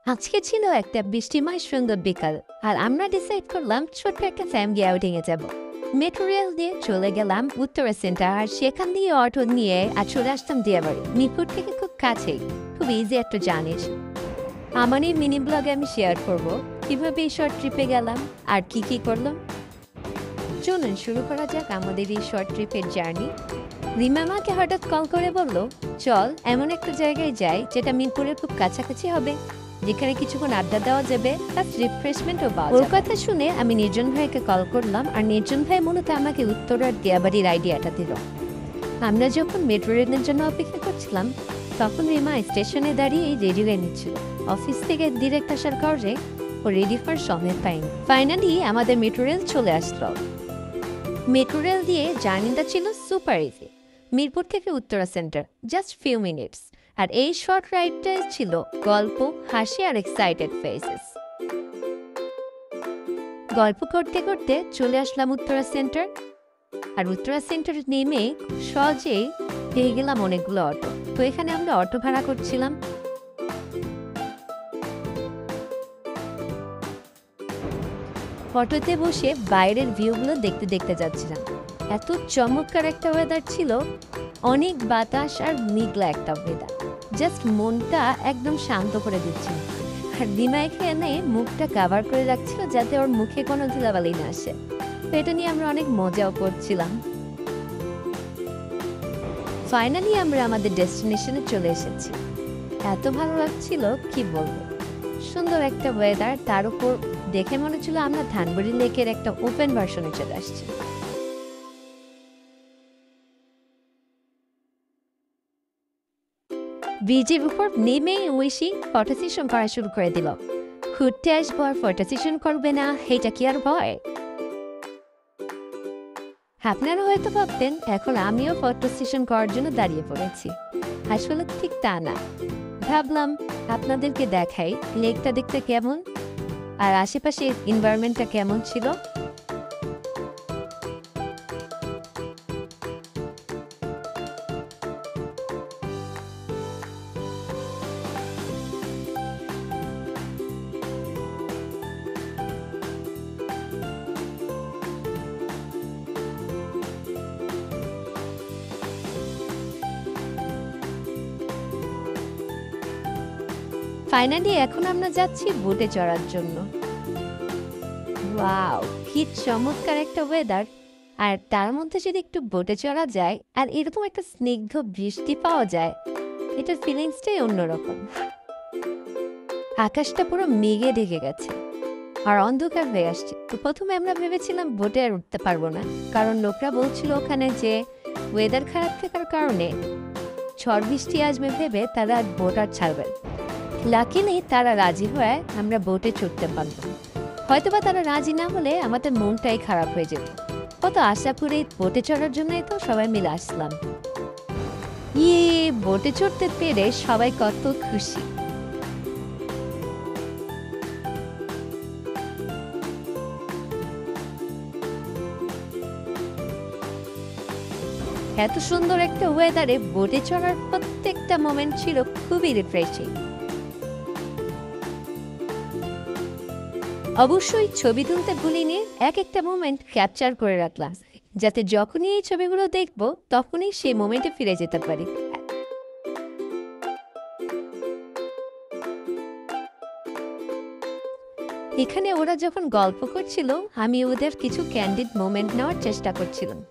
আজকে ছিল একটা বৃষ্টিময় সুন্দর বিকাল, আর আমরা ডিসাইড করলাম ছোট্ট একটা ফ্যামিলি আউটিংয়ে যাব। মেট্রো রেল দিয়ে চলে গেলাম উত্তরা সেন্টার, আর সেখান দিয়ে অটো নিয়ে আর চলে আসতাম দিয়াবাড়ি। মিরপুর থেকে খুব কাছেই, খুব ইজি একটা জার্নি। আমার এই মিনি ব্লগে আমি শেয়ার করব কিভাবে এই শর্ট ট্রিপে গেলাম আর কি কি করলাম। চলুন শুরু করা যাক আমাদের এই শর্ট ট্রিপের জার্নি। রিমা আমাকে হঠাৎ কল করে বলল, চল এমন একটা জায়গায় যাই যেটা মিরপুরের খুব কাছাকাছি হবে, যেখানে কিছুক্ষণ আড্ডা দেওয়া যাবে আর রিফ্রেশমেন্টও পাওয়া যাবে। ওর কথা শুনে আমি নির্জন ভাইকে কল করলাম, আর নির্জন ভাই মূলত আমাকে উত্তরার দিয়াবাড়ির আইডিয়াটা দিল। আমরা যখন মেট্রো রেলের জন্য অপেক্ষা করছিলাম, তখন রিমা স্টেশনে দাঁড়িয়ে রেডি হয়ে নিচ্ছিল। অফিস থেকে ডিরেক্ট আসার কারণে ও রেডি হওয়ার সময় পাইনি। ফাইনালি আমাদের মেট্রো রেল চলে আসলো। মেট্রো রেল দিয়ে জার্নিটা ছিল সুপার ইজি। মিরপুর থেকে Uttara centre just few minutes, আর এই শর্ট রাইডটাই ছিল গল্প, হাসি আর এক্সাইটেড ফেসেস। গল্প করতে করতে চলে আসলাম উত্তরা সেন্টার, আর উত্তরা সেন্টার নেমে সহজেই পেয়ে গেলাম অনেকগুলো অটো। তো এখানে আমরা অটো ভাড়া করছিলাম। অটোতে বসে বাইরের ভিউগুলো দেখতে দেখতে যাচ্ছিলাম। এত চমৎকার একটা ওয়েদার ছিল, অনেক বাতাস আর মেঘলা একটা ওয়েদার, জাস্ট মনটা একদম শান্ত করে দিচ্ছিল। আর দিমা এখানে মুখটা কাভার করে রাখছিল যাতে ওর মুখে কোনো ধুলাবালি না আসে। তো এটা নিয়ে আমরা অনেক মজাও করছিলাম। ফাইনালি আমরা আমাদের ডেস্টিনেশনে চলে এসেছি। এত ভালো লাগছিল কি বলবো, সুন্দর একটা ওয়েদার, তার উপর দেখে মনে হচ্ছিল আমরা ধানবাড়ি লেকের একটা ওপেন ভার্সনে চলে আসছি। ব্রিজের উপর নেমেই ঐশী ফটো সেশন করা শুরু করে দিল। ঘুরতে আসবো আর ফটো সেশন করবে না, এটা কি আর ভয়? আপনারা হয়তো ভাবতেন এখন আমিও ফটো সেশন করার জন্য দাঁড়িয়ে পড়েছি। আসলে ঠিক তা না। ভাবলাম আপনাদেরকে দেখাই লেকটা দেখতে কেমন আর আশেপাশে এনভায়রনমেন্টটা কেমন ছিল। ফাইনালি এখন আমরা যাচ্ছি বোটে চড়ার জন্য। ওয়াও, কি চমৎকার একটা ওয়েদার! আর তার মধ্যে যদি একটু বোটে চড়া যায় আর এরকম একটা স্নিগ্ধ বৃষ্টি পাওয়া যায়, এটার ফিলিংসটাই অন্যরকম। আকাশটা পুরো মেঘে ঢেকে গেছে আর অন্ধকার হয়ে আসছে। তো প্রথমে আমরা ভেবেছিলাম বোটে আর উঠতে পারবো না, কারণ লোকরা বলছিল ওখানে যে ওয়েদার খারাপ থাকার কারণে ঝড় বৃষ্টি আসবে ভেবে তারা বোট আর ছাড়বেন। লাকিলি তারা রাজি হয়ে আমরা বোটে চড়তে পারলাম। হয়তোবা তারা রাজি না হলে আমাদের মনটাই খারাপ হয়ে যেত। কত আশা করে বোটে চড়ার জন্যই তো সবাই মিলে আসলাম। বোটে চড়তে পেরে সবাই কত খুশি। এত সুন্দর একটা ওয়েদারে বোটে চড়ার প্রত্যেকটা মোমেন্ট ছিল খুবই রিফ্রেশিং। অবশ্যই ছবি তুলতে ভুলিনি, এক একটা মোমেন্ট ক্যাপচার করে রাখলাম, যাতে যখনই এই ছবিগুলো দেখব তখনই সেই মোমেন্টে ফিরে যেতে পারি। এখানে ওরা যখন গল্প করছিল, আমি ওদের কিছু ক্যান্ডিড মোমেন্ট নেওয়ার চেষ্টা করছিলাম।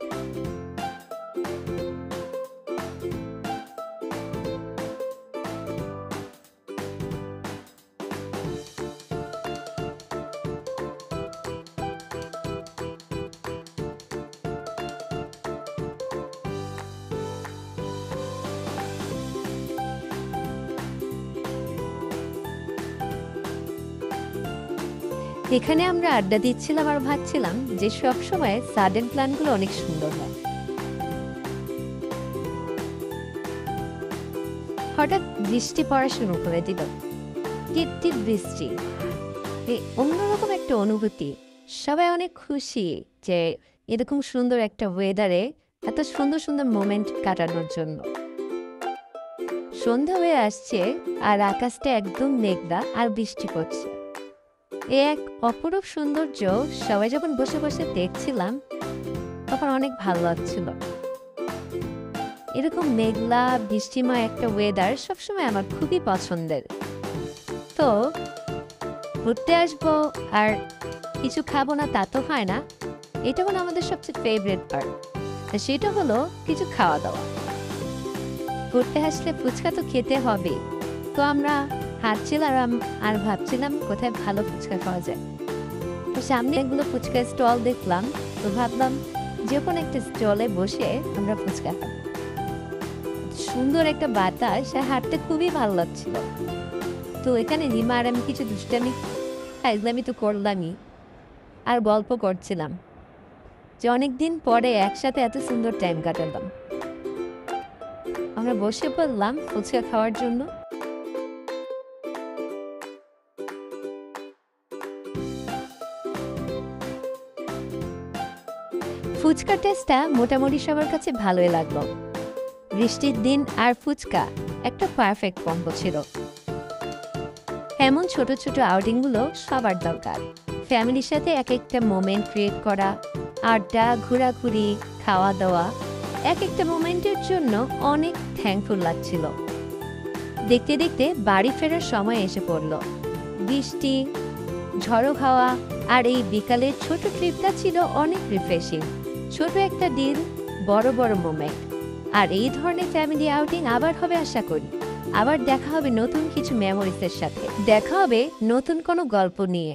এখানে আমরা আড্ডা দিচ্ছিলাম আর ভাবছিলাম যে সব সময় সাডেন প্ল্যানগুলো অনেক সুন্দর হয়। হঠাৎ বৃষ্টি পড়া শুরু করে দিল, টিপ বৃষ্টি। এই অন্যরকম একটা অনুভূতি। সবাই অনেক খুশি যে এরকম সুন্দর একটা ওয়েদারে এত সুন্দর সুন্দর মোমেন্ট কাটানোর জন্য। সন্ধ্যা হয়ে আসছে আর আকাশটা একদম মেঘলা আর বৃষ্টি পড়ছে। এ এক অপরূপ সৌন্দর্য সবাই যখন বসে বসে দেখছিলাম তখন অনেক ভালো লাগছিল। এরকম মেঘলা বৃষ্টিময় একটা ওয়েদার সবসময় আমার খুবই পছন্দের। তো ঘুরতে আসবো আর কিছু খাবো না তা তো হয় না, এটা হলো আমাদের সবচেয়ে ফেভারিট পার্ট। সেটা হলো কিছু খাওয়া দাওয়া। ঘুরতে আসলে ফুচকা তো খেতে হবে। তো আমরা হাঁটছিলাম আর ভাবছিলাম কোথায় ভালো ফুচকা খাওয়া যায়। তো সামনে এগুলো ফুচকা স্টল দেখলাম, তো ভাবলাম যে কোনো একটা স্টলে বসে আমরা ফুচকা খাবো। সুন্দর একটা বাতাস আর হাঁটতে খুবই ভালো লাগছিল। তো এখানে রিমা আর আমি কিছু দুষ্টামি ফাইজলামি তো করলামই আর গল্প করছিলাম যে অনেকদিন পরে একসাথে এত সুন্দর টাইম কাটালাম। আমরা বসে পড়লাম ফুচকা খাওয়ার জন্য। ফুচকা টেস্টটা মোটামুটি সবার কাছে ভালোই লাগলো। বৃষ্টির দিন আর ফুচকা একটা পারফেক্ট কম্বো ছিল। এমন ছোট ছোট আউটিংগুলো সবার দরকার। ফ্যামিলির সাথে এক একটা মোমেন্ট ক্রিয়েট করা, আড্ডা, ঘোরাঘুরি, খাওয়া দাওয়া, এক একটা মোমেন্টের জন্য অনেক থ্যাঙ্কফুল লাগছিল। দেখতে দেখতে বাড়ি ফেরার সময় এসে পড়ল। বৃষ্টি, ঝড়ো হাওয়া আর এই বিকালের ছোট ট্রিপটা ছিল অনেক রিফ্রেশিং। ছোট একটা দিন, বড় বড় মোমেন্ট। আর এই ধরনের ফ্যামিলি আউটিং আবার হবে আশা করি। আবার দেখা হবে নতুন কিছু মেমোরিজের সাথে, দেখা হবে নতুন কোনো গল্প নিয়ে।